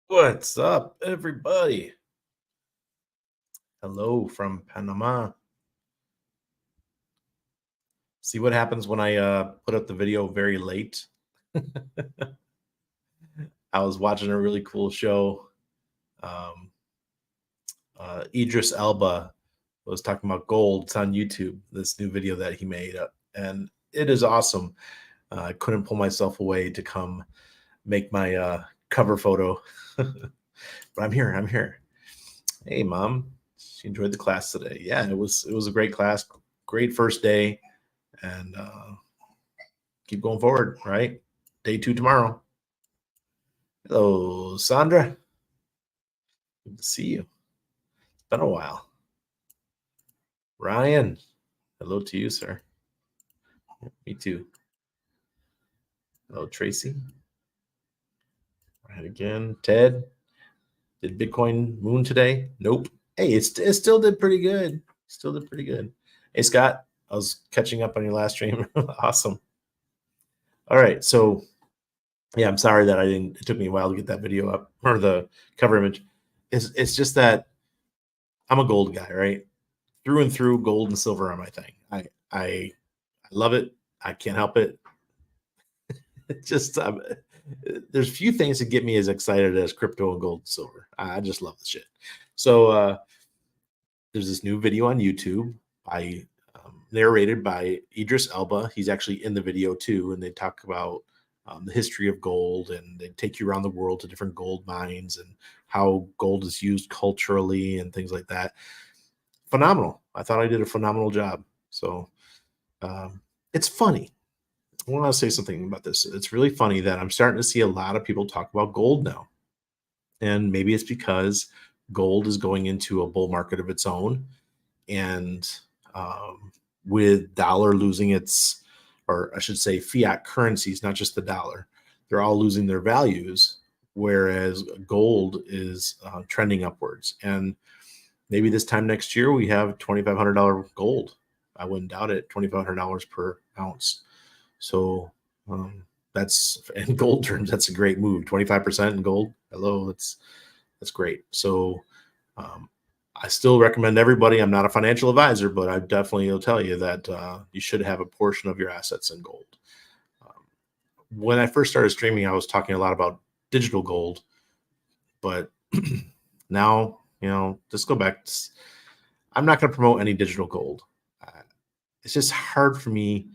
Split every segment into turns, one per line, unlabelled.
What's up, everybody? Hello from Panama. See what happens when I put up the video very late? I was watching a really cool show. Um, Idris Elba was talking about gold. It's on YouTube, this new video that he made, and it is awesome. I couldn't pull myself away to come make my cover photo, but I'm here. I'm here. Hey, mom. She enjoyed the class today. Yeah, it was a great class, great first day, and keep going forward. Right, day 2 tomorrow. Hello, Sandra. Good to see you. It's been a while. Ryan, hello to you, sir. Me too. Hello, Tracy. Right again. Ted, did Bitcoin moon today? Nope. Hey, it still did pretty good. Still did pretty good. Hey, Scott, I was catching up on your last stream. Awesome. All right. So, yeah, I'm sorry that I didn't. It took me a while to get that video up or the cover image. It's just that I'm a gold guy, right? Through and through, gold and silver are my thing. I love it. I can't help it. It just there's few things that get me as excited as crypto and gold and silver. I just love the shit. So there's this new video on YouTube by narrated by Idris Elba. He's actually in the video too, and they talk about the history of gold, and they take you around the world to different gold mines and how gold is used culturally and things like that. Phenomenal. I thought I did a phenomenal job. So it's funny. I want to say something about this. It's really funny that I'm starting to see a lot of people talk about gold now. And maybe it's because gold is going into a bull market of its own. And with dollar losing its, or I should say, fiat currencies, not just the dollar, they're all losing their values, whereas gold is trending upwards. And maybe this time next year we have $2,500 gold. I wouldn't doubt it. $2,500 per ounce. So that's in gold terms, that's a great move. 25% in gold. Hello, that's great. So I still recommend everybody. I'm not a financial advisor, but I definitely will tell you that you should have a portion of your assets in gold. When I first started streaming, I was talking a lot about digital gold, but now, just go back. I'm not going to promote any digital gold. It's just hard for me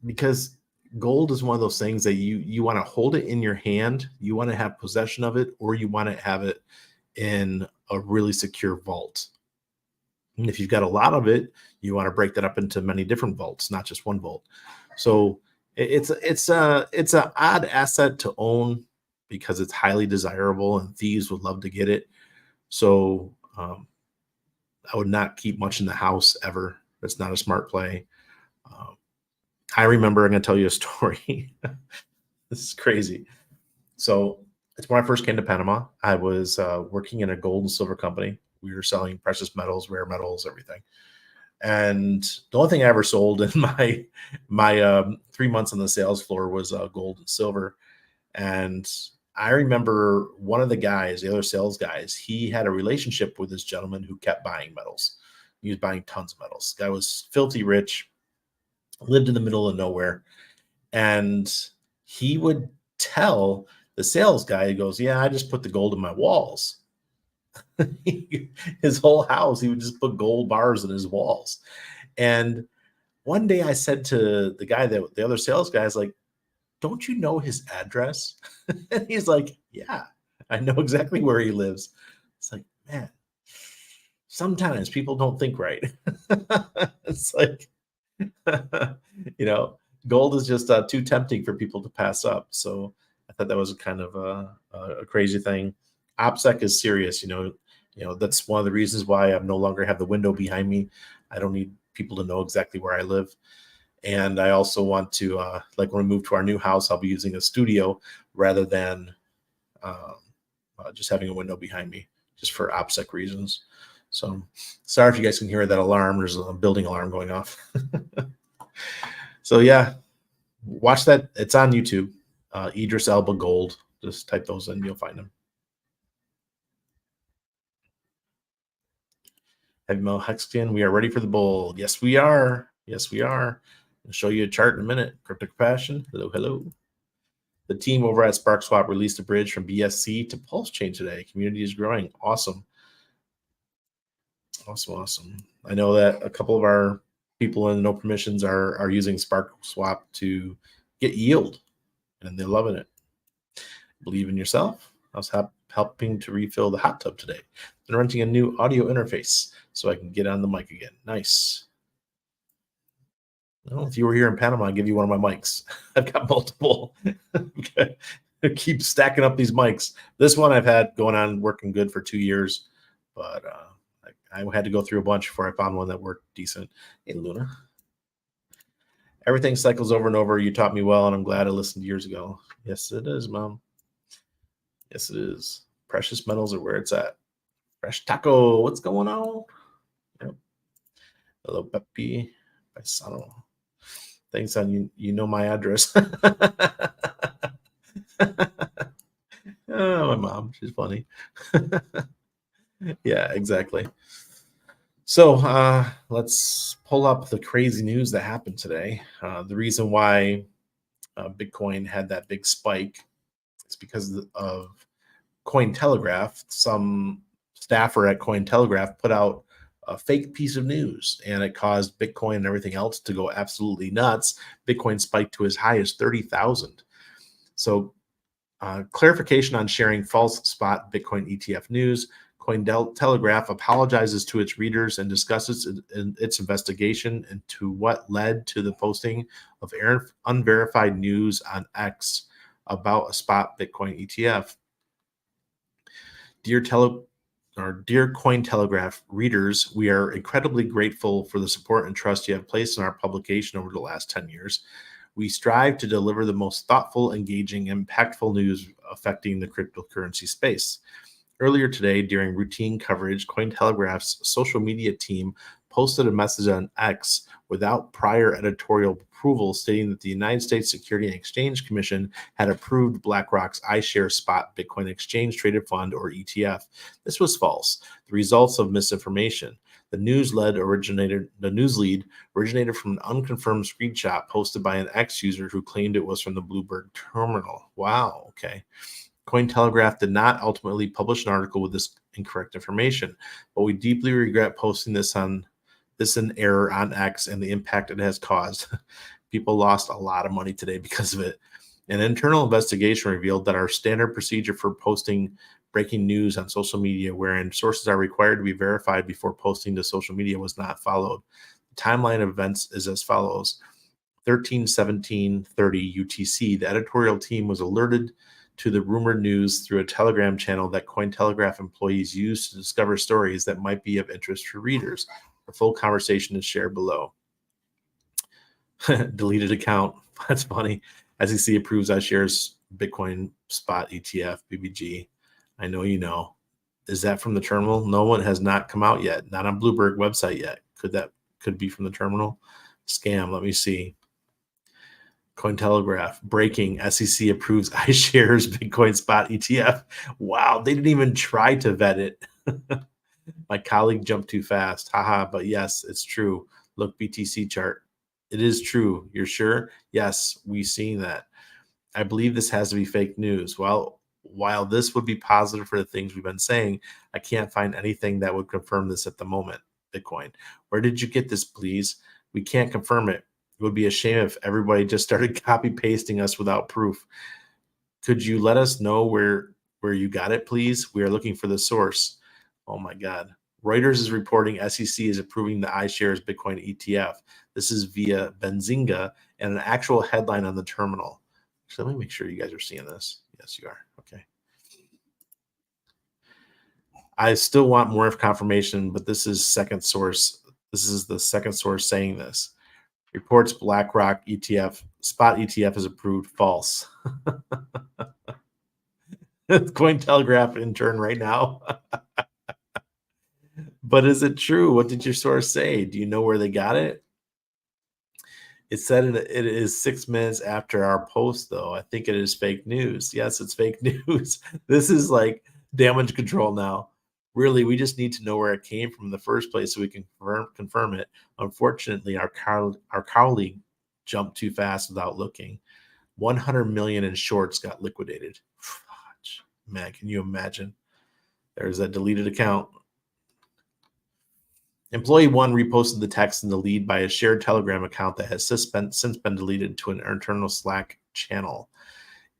because gold is one of those things that you want to hold it in your hand, you want to have possession of it, or you want to have it in a really secure vault. And if you've got a lot of it, you want to break that up into many different vaults, not just one vault. So it's an odd asset to own because it's highly desirable and thieves would love to get it. So I would not keep much in the house ever. That's not a smart play. I remember, I'm going to tell you a story. This is crazy. So it's when I first came to Panama. I was working in a gold and silver company. We were selling precious metals, rare metals, everything. And the only thing I ever sold in my 3 months on the sales floor was gold and silver. And I remember one of the guys, the other sales guys, he had a relationship with this gentleman who kept buying metals. He was buying tons of metals. The guy was filthy rich, lived in the middle of nowhere, and he would tell the sales guy, he goes, yeah, I just put the gold in my walls. His whole house, he would just put gold bars in his walls. And one day I said to the guy, that the other sales guy is like, don't you know his address? And he's like, yeah, I know exactly where he lives. It's like, man, sometimes people don't think right. It's like, gold is just too tempting for people to pass up. So I thought that was kind of a crazy thing. OPSEC is serious. That's one of the reasons why I no longer have the window behind me. I don't need people to know exactly where I live. And I also want to, like when we move to our new house, I'll be using a studio rather than just having a window behind me, just for OPSEC reasons. So sorry if you guys can hear that alarm. There's a building alarm going off. So yeah, watch that. It's on YouTube. Idris Elba Gold. Just type those in, you'll find them. Heavy metal hexagon, we are ready for the bull. Yes, we are. Yes, we are. I'll show you a chart in a minute. Cryptic Passion. Hello, hello. The team over at SparkSwap released a bridge from BSC to Pulse Chain today. Community is growing. Awesome. Awesome. I know that a couple of our people in no permissions are using SparkSwap to get yield, and they're loving it. Believe in yourself. I was helping to refill the hot tub today. Been renting a new audio interface so I can get on the mic again. Nice. Well, if you were here in Panama, I'd give you one of my mics. I've got multiple. Okay. I keep stacking up these mics. This one I've had going on working good for 2 years, but I had to go through a bunch before I found one that worked decent. Hey, Luna. Everything cycles over and over. You taught me well, and I'm glad I listened years ago. Yes, it is, Mom. Yes, it is. Precious metals are where it's at. Fresh Taco, what's going on? Yep. Hello, Pepe. Paisano. Thanks, son. You know my address. Oh, my mom. She's funny. Yeah, exactly. So let's pull up the crazy news that happened today. The reason why Bitcoin had that big spike is because of Cointelegraph. Some staffer at Cointelegraph put out a fake piece of news, and it caused Bitcoin and everything else to go absolutely nuts. Bitcoin spiked to as high as 30,000. So clarification on sharing false spot Bitcoin ETF news. Cointelegraph apologizes to its readers and discusses its investigation into what led to the posting of unverified news on X about a spot Bitcoin ETF. Dear Cointelegraph readers, we are incredibly grateful for the support and trust you have placed in our publication over the last 10 years. We strive to deliver the most thoughtful, engaging, impactful news affecting the cryptocurrency space. Earlier today, during routine coverage, Cointelegraph's social media team posted a message on X without prior editorial approval stating that the United States Securities and Exchange Commission had approved BlackRock's iShares Spot Bitcoin Exchange Traded Fund, or ETF. This was false, the results of misinformation. The news lead originated from an unconfirmed screenshot posted by an X user who claimed it was from the Bloomberg terminal. Wow, okay. Cointelegraph did not ultimately publish an article with this incorrect information, but we deeply regret posting this in error on X and the impact it has caused. People lost a lot of money today because of it. An internal investigation revealed that our standard procedure for posting breaking news on social media, wherein sources are required to be verified before posting to social media, was not followed. The timeline of events is as follows. 13/17/30 UTC, the editorial team was alerted to the rumored news through a Telegram channel that Cointelegraph employees use to discover stories that might be of interest for readers. The full conversation is shared below. Deleted account. That's funny. SEC approves iShares Bitcoin Spot ETF, BBG. I know you know. Is that from the terminal? No one has not come out yet. Not on Bloomberg website yet. Could be from the terminal? Scam. Let me see. Cointelegraph, breaking, SEC approves iShares Bitcoin Spot ETF. Wow, they didn't even try to vet it. My colleague jumped too fast. Haha, but yes, it's true. Look, BTC chart. It is true. You're sure? Yes, we've seen that. I believe this has to be fake news. Well, while this would be positive for the things we've been saying, I can't find anything that would confirm this at the moment. Bitcoin. Where did you get this, please? We can't confirm it. It would be a shame if everybody just started copy pasting us without proof. Could you let us know where you got it, please? We are looking for the source. Oh my God. Reuters is reporting SEC is approving the iShares Bitcoin ETF. This is via Benzinga and an actual headline on the terminal. So let me make sure you guys are seeing this. Yes, you are. Okay. I still want more of confirmation, but this is second source. This is the second source saying this. Reports BlackRock ETF, spot ETF is approved. False. Cointelegraph intern right now. But is it true? What did your source say? Do you know where they got it? It said it is 6 minutes after our post, though. I think it is fake news. Yes, it's fake news. This is like damage control now. Really, we just need to know where it came from in the first place so we can confirm it. Unfortunately, our colleague jumped too fast without looking. 100 million in shorts got liquidated. Fudge. Man, can you imagine? There's that deleted account. Employee 1 reposted the text in the lead by a shared Telegram account that has since been deleted to an internal Slack channel.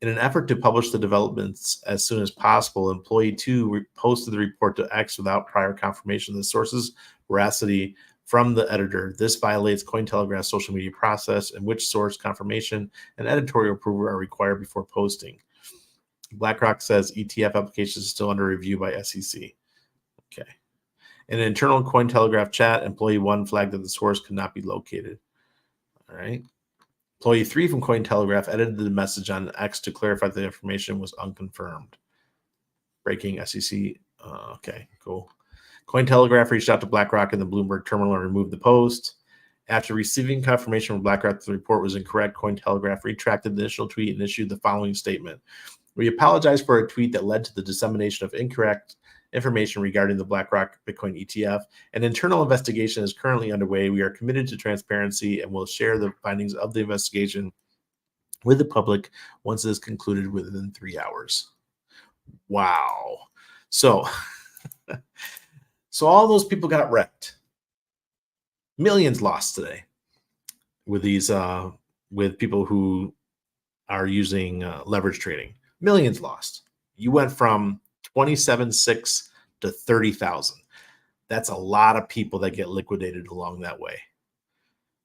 In an effort to publish the developments as soon as possible, Employee 2 posted the report to X without prior confirmation of the source's veracity from the editor. This violates Cointelegraph's social media process, in which source confirmation and editorial approval are required before posting. BlackRock says ETF application is still under review by SEC. Okay. In an internal Cointelegraph chat, Employee 1 flagged that the source could not be located. All right. Employee 3 from Cointelegraph edited the message on X to clarify that the information was unconfirmed. Breaking SEC. Okay, cool. Cointelegraph reached out to BlackRock and the Bloomberg terminal and removed the post. After receiving confirmation from BlackRock that the report was incorrect, Cointelegraph retracted the initial tweet and issued the following statement. We apologize for a tweet that led to the dissemination of incorrect information regarding the BlackRock Bitcoin ETF. An internal investigation is currently underway. We are committed to transparency and will share the findings of the investigation with the public once it is concluded within 3 hours. Wow. So, so all those people got wrecked. Millions lost today with these with people who are using leverage trading. Millions lost. You went from 27.6 to 30,000. That's a lot of people that get liquidated along that way.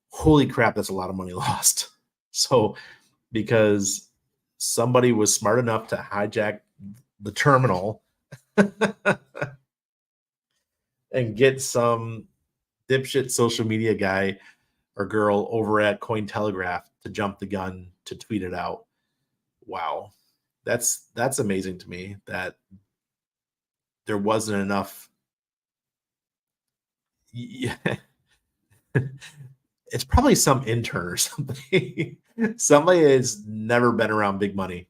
Holy crap, that's a lot of money lost. So, because somebody was smart enough to hijack the terminal and get some dipshit social media guy or girl over at Cointelegraph to jump the gun to tweet it out. Wow. That's amazing to me that there wasn't enough. Yeah. It's probably some intern or something. Somebody has never been around big money,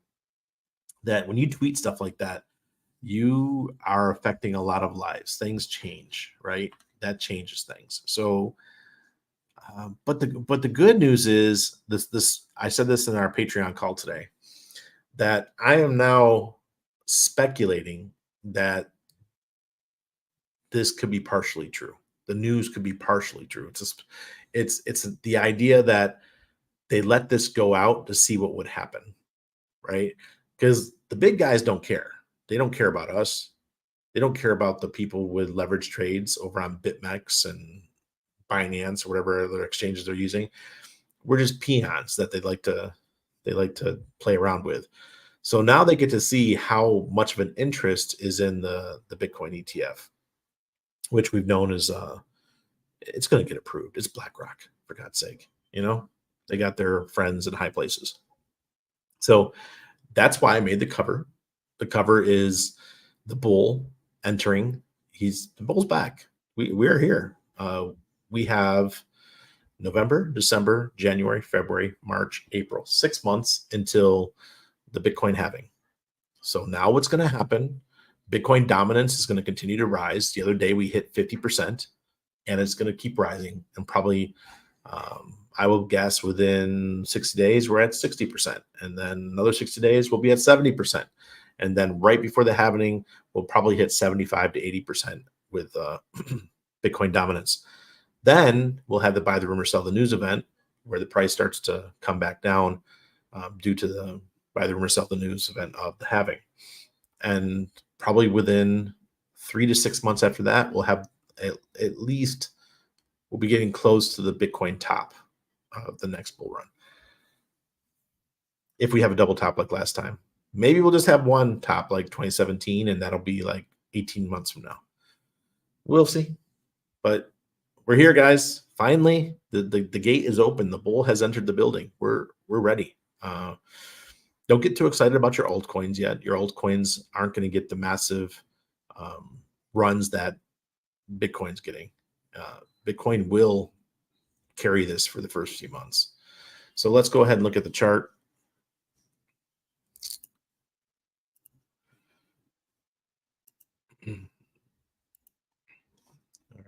that when you tweet stuff like that, you are affecting a lot of lives. Things change, right? That changes things. So, but the good news is this. I said this in our Patreon call today, that I am now speculating that this could be partially true. The news could be partially true. It's the idea that they let this go out to see what would happen, right? Because the big guys don't care. They don't care about us. They don't care about the people with leverage trades over on BitMEX and Binance or whatever other exchanges they're using. We're just peons that they like to play around with. So now they get to see how much of an interest is in the Bitcoin ETF, which we've known as it's going to get approved. It's BlackRock, for God's sake. You know, they got their friends in high places. So that's why I made the cover. The cover is the bull entering. The bull's back. We are here. We have November, December, January, February, March, April, 6 months until the Bitcoin halving. So now what's going to happen? Bitcoin dominance is going to continue to rise. The other day we hit 50%, and it's going to keep rising. And probably, I will guess within 60 days, we're at 60%. And then another 60 days, we'll be at 70%. And then right before the halving, we'll probably hit 75 to 80% with Bitcoin dominance. Then we'll have the buy the rumor, sell the news event, where the price starts to come back down due to the buy the rumor, sell the news event of the halving. And probably within 3 to 6 months after that, we'll have at least, we'll be getting close to the Bitcoin top of the next bull run. If we have a double top like last time, maybe we'll just have one top like 2017, and that'll be like 18 months from now. We'll see. But we're here, guys. Finally, the gate is open. The bull has entered the building. We're ready. Don't get too excited about your altcoins yet. Your altcoins aren't going to get the massive runs that Bitcoin's getting. Bitcoin will carry this for the first few months. So let's go ahead and look at the chart.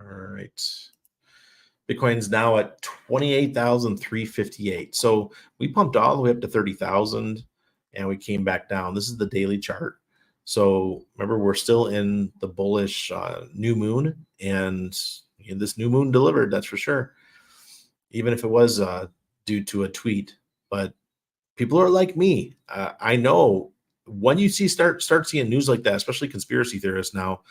All right. Bitcoin's now at 28,358. So we pumped all the way up to 30,000 and we came back down. This is the daily chart. So remember, we're still in the bullish new moon, and this new moon delivered, that's for sure. Even if it was due to a tweet, but people are like me. I know when you start seeing news like that, especially conspiracy theorists now,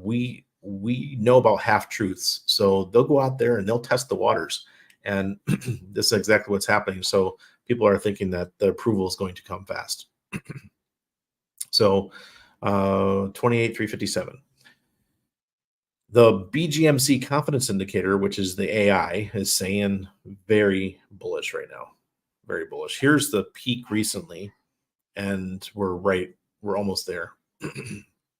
we know about half truths, so they'll go out there and they'll test the waters, and this is exactly what's happening. So people are thinking that the approval is going to come fast. So 28,357. The BGMC confidence indicator, which is the AI, is saying very bullish right now. Very bullish. Here's the peak recently, and we're almost there.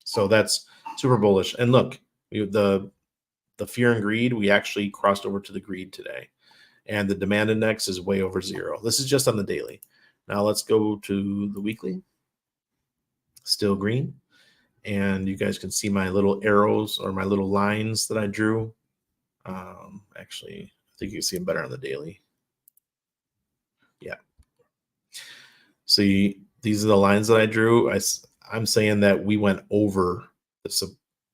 So that's super bullish. And look, the fear and greed, we actually crossed over to the greed today, and the demand index is way over zero. This is just on the daily. Now let's go to the weekly. Still green, and you guys can see my little arrows or my little lines that I drew. Actually, I think you can see them better on the daily. Yeah. See, these are the lines that I drew. I'm saying that we went over this.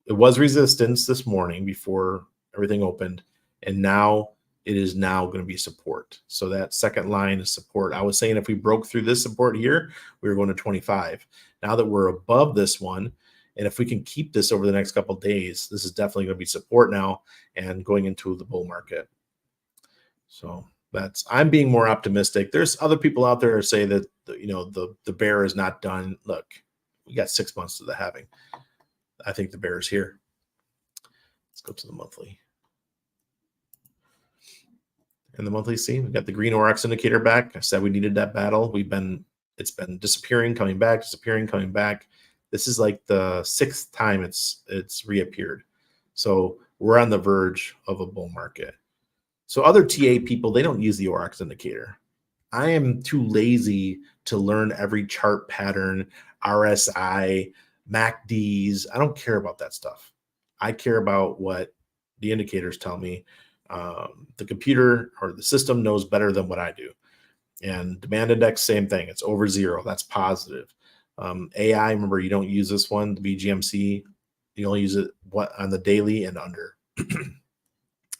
It was resistance this morning before everything opened, and now it is now going to be support. So that second line is support. I was saying if we broke through this support here, we were going to 25. Now that we're above this one, and if we can keep this over the next couple of days, this is definitely going to be support now and going into the bull market. So I'm being more optimistic. There's other people out there who say that the bear is not done. Look, we got 6 months to the halving. I think the bear is here. Let's go to the monthly. And the monthly, see, we got the green ORX indicator back. I said we needed that battle. It's been disappearing, coming back, disappearing, coming back. This is like the 6th time it's reappeared. So we're on the verge of a bull market. So other TA people, they don't use the ORX indicator. I am too lazy to learn every chart pattern, RSI, MACDs. I don't care about that stuff. I care about what the indicators tell me. The computer or the system knows better than what I do. And demand index, same thing. It's over zero. That's positive. AI, remember, you don't use this one, the BGMC. You only use it on the daily and under.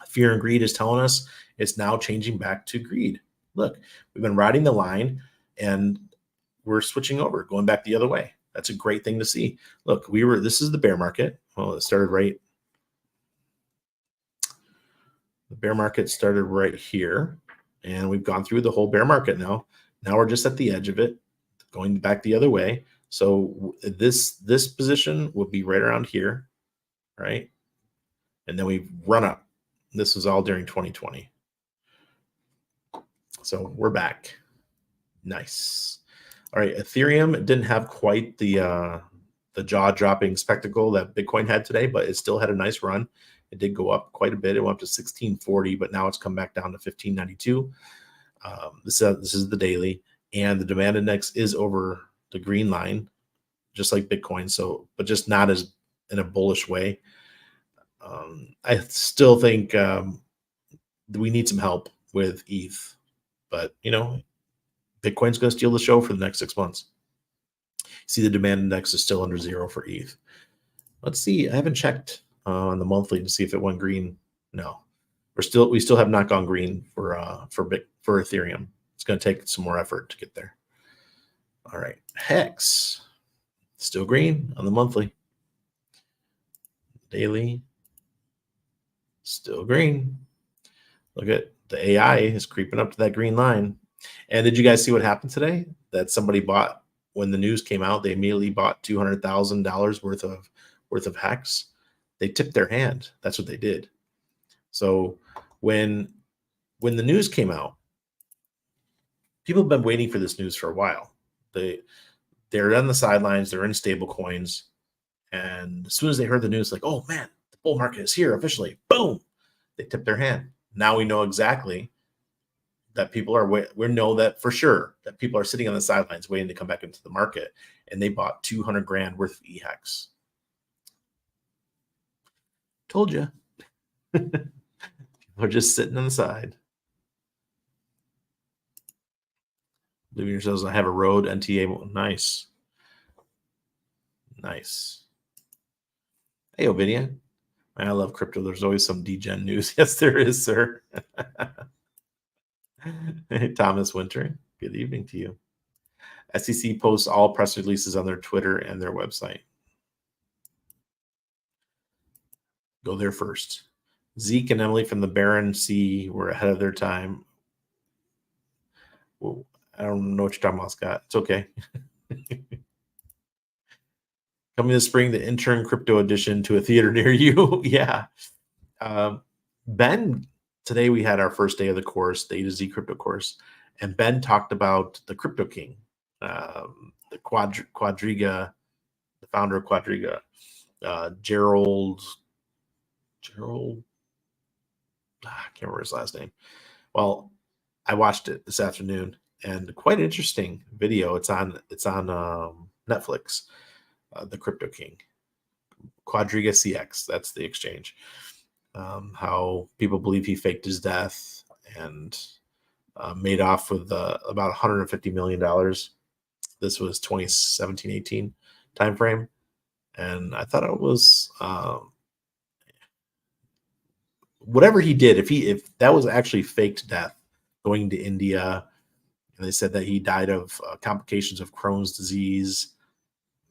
Fear and greed is telling us it's now changing back to greed. Look, we've been riding the line and we're switching over, going back the other way. That's a great thing to see. Look, this is the bear market. Well, it started right. The bear market started right here, and we've gone through the whole bear market now. Now we're just at the edge of it, going back the other way. So this position would be right around here, right? And then we run up. This was all during 2020. So we're back. Nice. All right, Ethereum didn't have quite the jaw-dropping spectacle that Bitcoin had today, but it still had a nice run. It did go up quite a bit. It went up to 1640, but now it's come back down to 1592. This is the daily, and the demand index is over the green line, just like Bitcoin. So, but just not as in a bullish way. I still think we need some help with ETH, but Bitcoin's going to steal the show for the next 6 months. See, the demand index is still under zero for ETH. Let's see. I haven't checked on the monthly to see if it went green. No, we still have not gone green for Ethereum. It's going to take some more effort to get there. All right, Hex still green on the monthly. Daily still green. Look at the AI is creeping up to that green line. And did you guys see what happened today? That somebody bought when the news came out. They immediately bought $200,000 worth of Hex. They tipped their hand. That's what they did. So when the news came out, people have been waiting for this news for a while. They're on the sidelines. They're in stable coins. And as soon as they heard the news, like, oh man, the bull market is here officially. Boom, they tipped their hand. Now we know exactly that people are we know that for sure that people are sitting on the sidelines waiting to come back into the market, and they bought 200 grand worth of EHEX. Told you. We're just sitting on the side. Believe in yourselves. I have a road NTA. Nice. Nice. Hey, Ovidia. Man, I love crypto. There's always some degen news. Yes, there is, sir. Hey, Thomas Winter. Good evening to you. SEC posts all press releases on their Twitter and their website. Go there first. Zeke and Emily from the Baron C were ahead of their time. Well, I don't know what you're talking about, Scott. It's okay. Coming this spring, the intern crypto edition to a theater near you. Yeah. Ben, today we had our first day of the course, the A to Z crypto course, and Ben talked about the Crypto King, the Quadriga, the founder of Quadriga, Gerald, I can't remember his last name. Well, I watched it this afternoon, and quite interesting video. It's on Netflix. The Crypto King, Quadriga CX. That's the exchange. How people believe he faked his death and made off with about $150 million. This was 2017-18 timeframe, and I thought it was whatever he did. If that was actually faked death, going to India, and they said that he died of complications of Crohn's disease.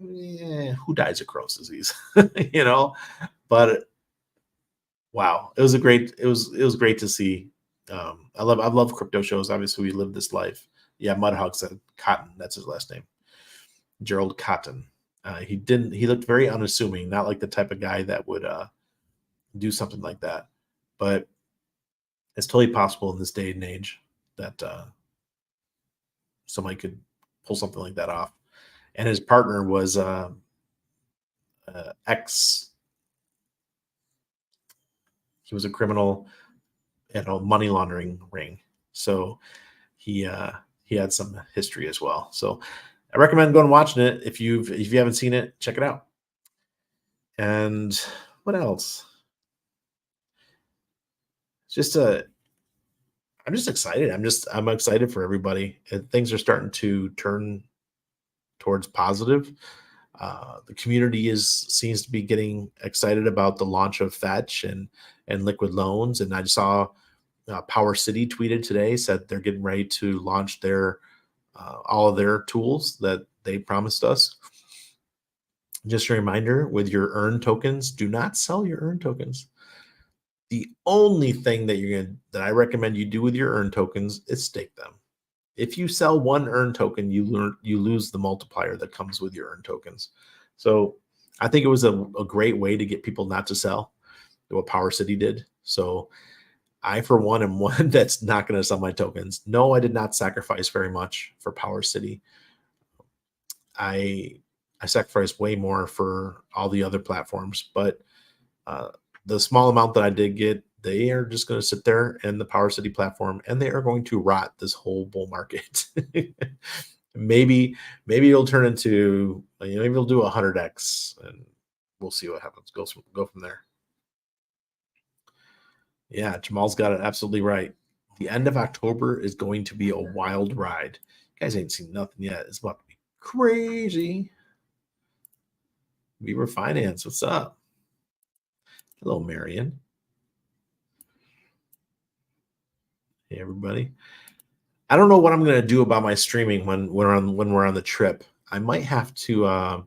Yeah, who dies of Crohn's disease? But wow, it was great to see. I love crypto shows. Obviously, we live this life. Yeah, Mudhog said Cotton. That's his last name, Gerald Cotton. He looked very unassuming, not like the type of guy that would do something like that. But it's totally possible in this day and age that somebody could pull something like that off. And his partner was he was a criminal in a money laundering ring. So he had some history as well. So I recommend going and watching it. If you haven't seen it, check it out. And what else? I'm just excited. I'm excited for everybody. And things are starting to turn towards positive. The community seems to be getting excited about the launch of Fetch and Liquid Loans. And I just saw Power City tweeted today, said they're getting ready to launch their all of their tools that they promised us. Just a reminder, with your earn tokens, do not sell your earn tokens. The only thing that I recommend you do with your earn tokens is stake them. If you sell one earn token, you lose the multiplier that comes with your earn tokens. So I think it was a great way to get people not to sell, what Power City did. So I, for one, am one that's not going to sell my tokens. No, I did not sacrifice very much for Power City. I sacrificed way more for all the other platforms, but the small amount that I did get, they are just going to sit there in the Power City platform, and they are going to rot this whole bull market. maybe it'll turn into, maybe it'll do 100x, and we'll see what happens. Go from there. Yeah, Jamal's got it absolutely right. The end of October is going to be a wild ride. You guys ain't seen nothing yet. It's about to be crazy. Beaver Finance, what's up? Hello, Marion. Hey, everybody. I don't know what I'm going to do about my streaming when we're on the trip. I might have to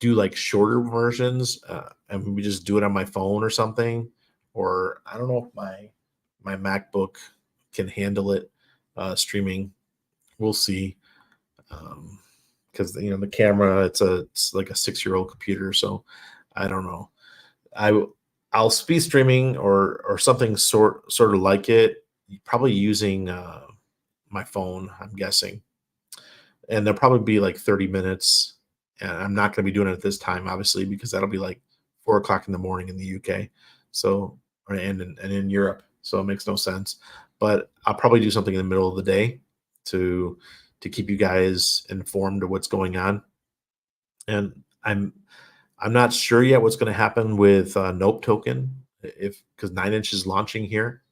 do like shorter versions and maybe just do it on my phone or something. Or I don't know if my MacBook can handle it streaming. We'll see. Because the camera, it's like a 6-year-old computer, so I don't know. I'll be streaming or something sort of like it, probably using my phone, I'm guessing. And there'll probably be like 30 minutes. And I'm not going to be doing it at this time, obviously, because that'll be like 4 o'clock in the morning in the UK. So, and in Europe. So it makes no sense. but I'll probably do something in the middle of the day to keep you guys informed of what's going on. And I'm not sure yet what's going to happen with Nope Token, if because 9inch is launching here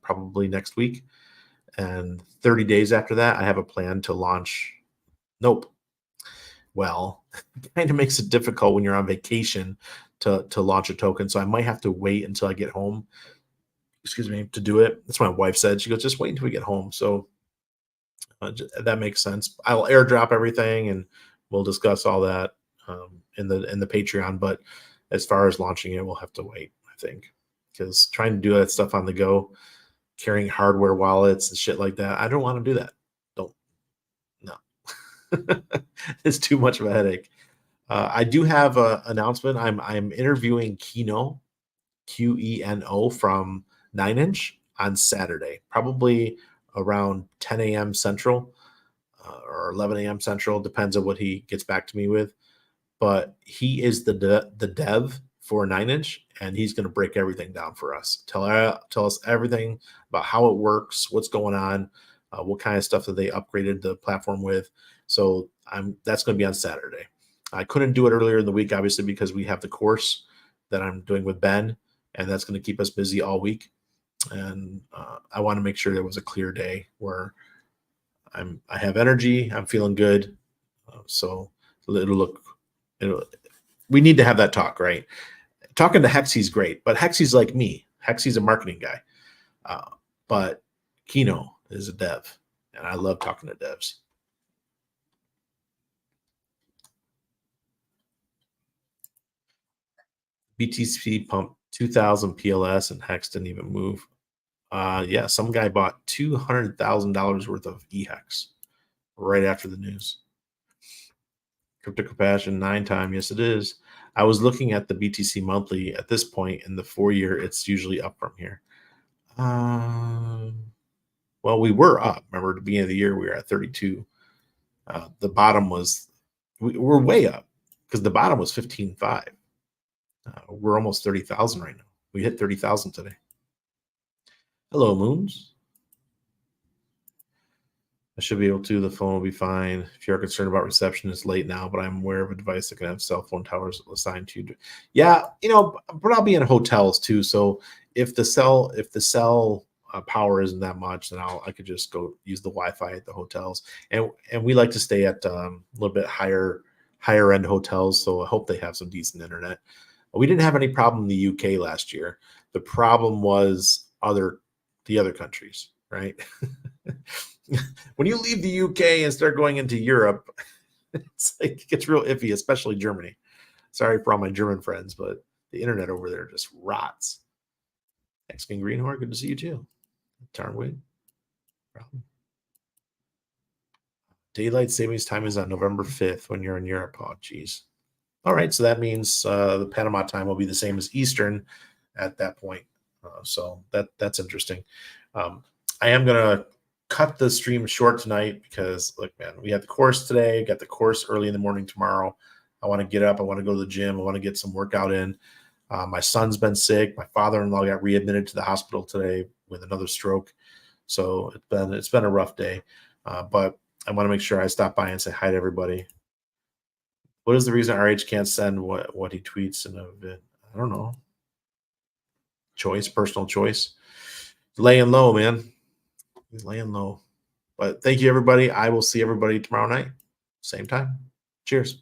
probably next week, and 30 days after that, I have a plan to launch Nope. Well, it kind of makes it difficult when you're on vacation to launch a token. So I might have to wait until I get home, excuse me, to do it. That's what my wife said. She goes, just wait until we get home. So that makes sense. I'll airdrop everything and we'll discuss all that in the Patreon. But as far as launching it, we'll have to wait, I think, because trying to do that stuff on the go, carrying hardware wallets and shit like that, I don't want to do that. Don't, no. It's too much of a headache. I do have an announcement. I'm interviewing Keno, Qeno from 9inch on Saturday, probably around 10 a.m. Central or 11 a.m. Central, depends on what he gets back to me with. But he is the dev for 9inch, and he's going to break everything down for us. Tell us everything about how it works, what's going on, what kind of stuff that they upgraded the platform with. So that's going to be on Saturday. I couldn't do it earlier in the week, obviously, because we have the course that I'm doing with Ben, and that's going to keep us busy all week. And I want to make sure there was a clear day where I have energy, I'm feeling good. So we need to have that talk, right? Talking to Hexy's great, but Hexy's like me. Hexy's a marketing guy, but Keno is a dev, and I love talking to devs. BTC pumped 2,000 PLS, and Hex didn't even move. Yeah, some guy bought $200,000 worth of eHex right after the news. Crypto Compassion 9 time. Yes, it is. I was looking at the BTC monthly at this point in the 4-year. It's usually up from here. Well, we were up. Remember, at the beginning of the year, we were at 32. The bottom was, we're way up because the bottom was 15.5. We're almost 30,000 right now. We hit 30,000 today. Hello, Moons. I should be able to. The phone will be fine. If you're concerned about reception, it's late now, but I'm aware of a device that can have cell phone towers assigned to you. Yeah, but I'll be in hotels too. So if the cell power isn't that much, then I could just go use the Wi-Fi at the hotels. And we like to stay at a little bit higher end hotels, so I hope they have some decent internet. We didn't have any problem in the UK last year. The problem was the other countries, right? When you leave the UK and start going into Europe, it's like it gets real iffy, especially Germany. Sorry for all my German friends, but the internet over there just rots. X-King Greenhorn, good to see you too. Tarnwig, problem. Daylight savings time is on November 5th when you're in Europe. Oh, geez. All right, so that means the Panama time will be the same as Eastern at that point. So that's interesting. I am gonna cut the stream short tonight because, look, man, we had the course today. Got the course early in the morning tomorrow. I want to get up. I want to go to the gym. I want to get some workout in. My son's been sick. My father-in-law got readmitted to the hospital today with another stroke. So it's been a rough day. But I want to make sure I stop by and say hi to everybody. What is the reason RH can't send what he tweets in a vid? I don't know. Personal choice. Laying low, man. He's laying low. But thank you, everybody. I will see everybody tomorrow night. Same time. Cheers.